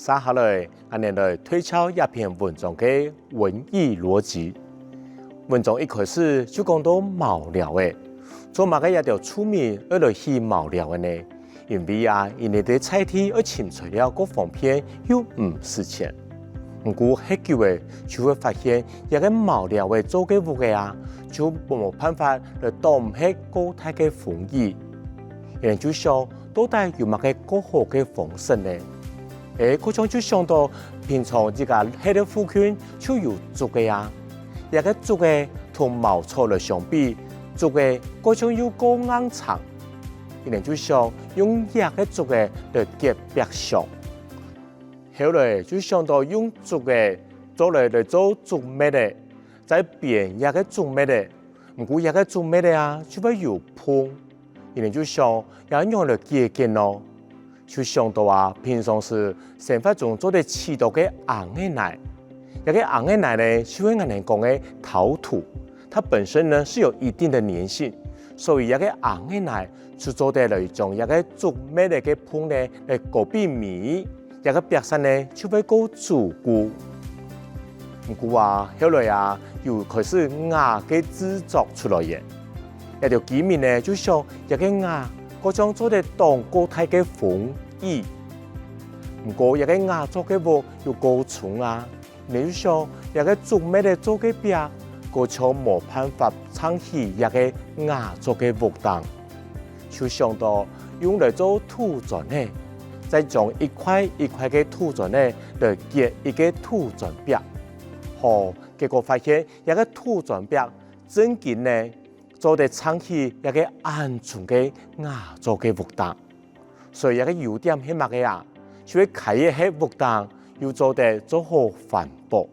接下来，俺哋来推敲一篇文章嘅文意逻辑。文章一开始就讲到茅寮嘅，做乜嘅一條出名要來去茅寮嘅呢？因為因哋啲菜地要清除了各方面又唔值錢。唔過很久嘅就會發現，一個茅寮嘅做嘅物嘅就冇辦法來當起高大嘅風意。人就想到底有乜嘅更好嘅方式呢？嗰種就想到平常自家喺度附近就有做嘅一個做嘅同茅草嚟相比，做嘅嗰種要高硬長，人就想用一個做嘅嚟夾壁上。後來就想到用竹嘅做嚟做竹篾嘅，再變一個竹篾嘅，唔過一個竹篾嘅就會有碰，人就想要用嚟結結咯，就想到平常時生活中做啲刺刀嘅硬嘅奶，一個硬嘅奶呢，就係我哋講嘅陶土，它本身呢是有一定的粘性，所以一個硬嘅奶就做得嚟將一個竹篾嘅碰呢嚟過避免。一個壁身呢就會夠堅固，唔過後來又開始瓦嘅製作出來嘅，一條居民呢就想一個瓦嗰種做得當高大嘅風意，唔過一個瓦做嘅物又夠重你就想一個竹篾嘅做嘅壁，嗰種冇辦法撐起一個瓦做嘅木凳，就想到用嚟做土磚呢。再將一塊一塊嘅土磚呢，嚟結一個土磚壁，結果發現一個土磚壁真緊呢，做得撐起一個安全嘅瓦做嘅木凳。所以一個優點係乜嘅就係開一個木凳，又做得好環保。